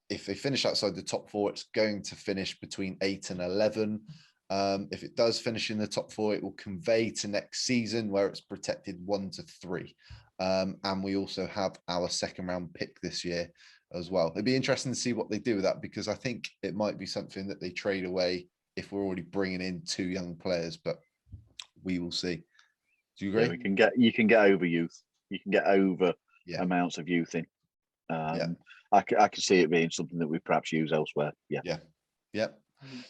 If they finish outside the top 4, it's going to finish between 8 and 11. If it does finish in the top 4, it will convey to next season, where it's protected 1 to 3. And we also have our second round pick this year as well. It'd be interesting to see what they do with that, because I think it might be something that they trade away if we're already bringing in 2 young players, but we will see. Do you agree? Yeah, you can get over youth. You can get over amounts of youth in. I can see it being something that we perhaps use elsewhere. Yeah.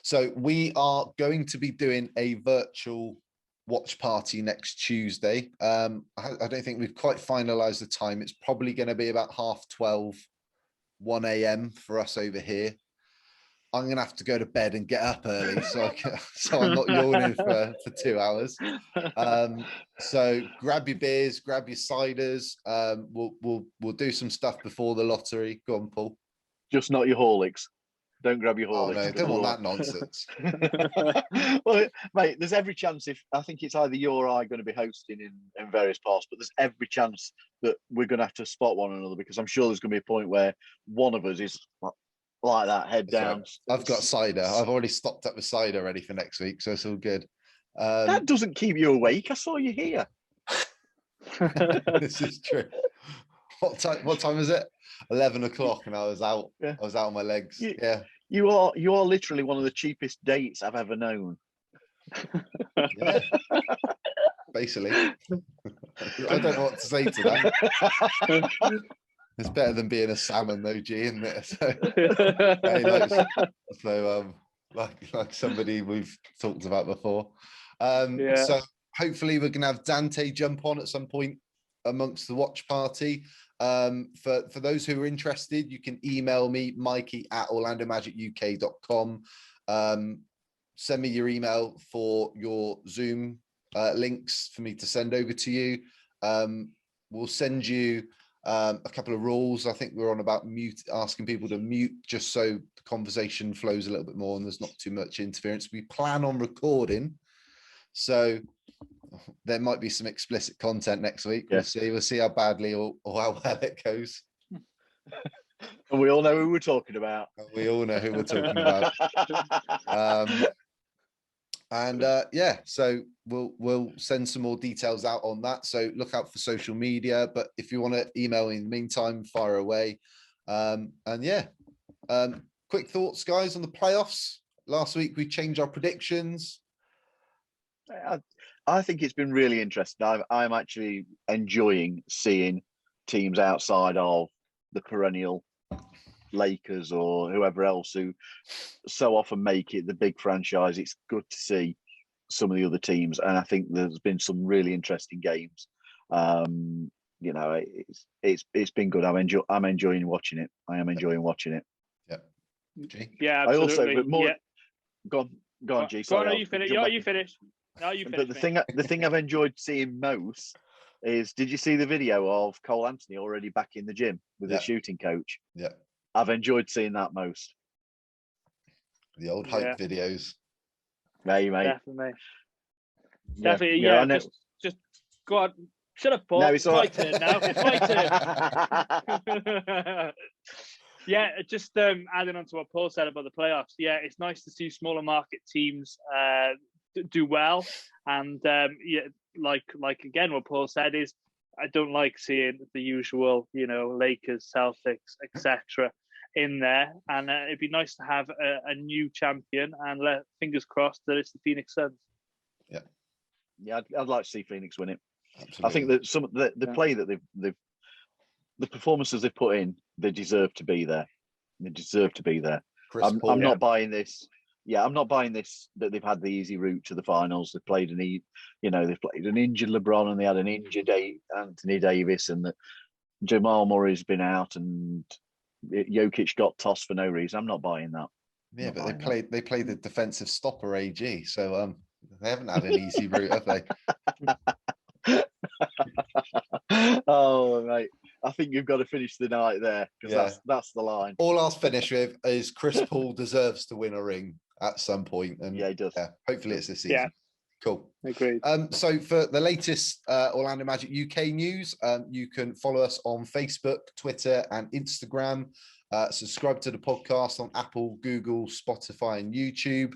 So we are going to be doing a virtual watch party next Tuesday. I don't think we've quite finalized the time. It's probably going to be about 12:30, 1 a.m. for us over here. I'm going to have to go to bed and get up early, so I'm not yawning for 2 hours. So grab your beers, grab your ciders. We'll do some stuff before the lottery. Go on, Paul. Just not your Horlicks. Don't grab your Horlicks. Oh, no, don't want that nonsense. Well, mate, there's every chance, if I think it's either you or I going to be hosting in various parts, but there's every chance that we're going to have to spot one another, because I'm sure there's going to be a point where one of us is like that, head down. I've got cider. I've already stocked up with cider ready for next week, so it's all good. That doesn't keep you awake. I saw you here. This is true. What time is it? 11 o'clock, and I was out. Yeah. I was out on my legs. You are literally one of the cheapest dates I've ever known. Yeah. Basically. I don't know what to say to that. It's better than being a salmon, though, G, isn't it? So, like somebody we've talked about before. So hopefully we're going to have Dante jump on at some point amongst the watch party. For those who are interested, you can email me, mikey@orlandomagicuk.com. Send me your email for your Zoom links for me to send over to you. We'll send you a couple of rules. I think we're on about asking people to mute, just so the conversation flows a little bit more and there's not too much interference. We plan on recording, so there might be some explicit content next week. We'll see how badly or how well it goes. And we all know who we're talking about. So we'll send some more details out on that. So look out for social media. But if you want to email me in the meantime, fire away. Quick thoughts, guys, on the playoffs. Last week we changed our predictions. I think it's been really interesting. I'm actually enjoying seeing teams outside of the perennial Lakers or whoever else who so often make it the big franchise. It's good to see some of the other teams, and I think there's been some really interesting games. It's been good. I'm enjoying watching it. I am enjoying watching it. Yeah, absolutely. Go on, G. Sorry, you finish. Now you But finish. the thing I've enjoyed seeing most is, did you see the video of Cole Anthony already back in the gym with the shooting coach? Yeah. I've enjoyed seeing that most. The old hype videos. Hey, mate. Definitely. Definitely, yeah. Just go on. Shut up, Paul. No, it's my turn now. It's my turn. Yeah, just adding on to what Paul said about the playoffs. Yeah, it's nice to see smaller market teams do well, and like again, what Paul said is, I don't like seeing the usual, Lakers, Celtics, etc. in there, and it'd be nice to have a new champion, and fingers crossed that it's the Phoenix Suns. Yeah, I'd like to see Phoenix win it. Absolutely. I think that some of the play that they've the performances they've put in, they deserve to be there. They deserve to be there. I'm not buying this. Yeah, I'm not buying this that they've had the easy route to the finals. They've played they've played an injured LeBron, and they had an injured Anthony Davis, and that Jamal Murray's been out, and Jokic got tossed for no reason. I'm not buying that. Yeah, but they played the defensive stopper AG, so they haven't had an easy route, have they? Oh, mate. I think you've got to finish the night there, because that's the line. All I'll finish with is Chris Paul deserves to win a ring at some point, and he does. Yeah, hopefully it's this season. Yeah. Cool. Agreed. So for the latest Orlando Magic UK news, you can follow us on Facebook, Twitter, and Instagram. Subscribe to the podcast on Apple, Google, Spotify, and YouTube.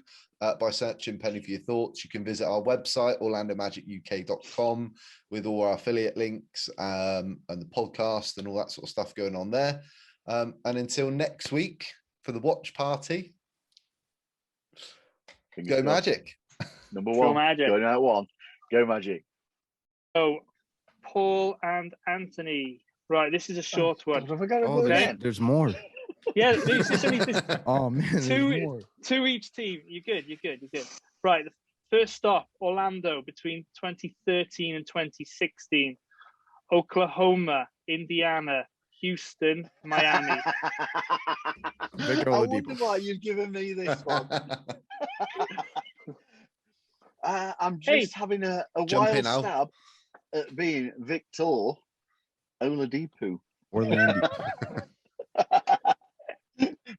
By searching Penny for Your Thoughts. You can visit our website, orlandomagic.uk.com, with all our affiliate links and the podcast and all that sort of stuff going on there. And until next week for the watch party, go Magic. Number one. Go Magic. Going out one. Go Magic. So, Paul and Anthony. Right, this is a short one. There's more. Yeah, it's only oh man, two each team. You're good. Right, the first stop, Orlando, between 2013 and 2016. Oklahoma, Indiana, Houston, Miami. I wonder why you've given me this one. I'm just having a wild stab at being Victor Oladipo. Orlando.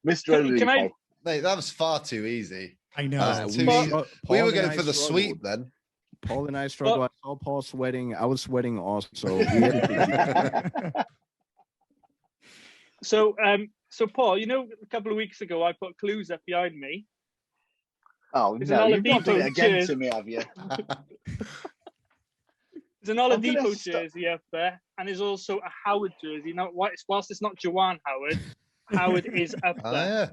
Mr. Oladipo. Mate, that was far too easy. I know. We were going for the sweep then. Paul and I struggled. I saw Paul sweating. I was sweating also. So we had So Paul, a couple of weeks ago I put clues up behind me. Oh, no, you've not done it again to me, have you? There's an Oladipo jersey up there, and there's also a Howard jersey. Now, whilst it's not Juwan Howard, Howard is up there.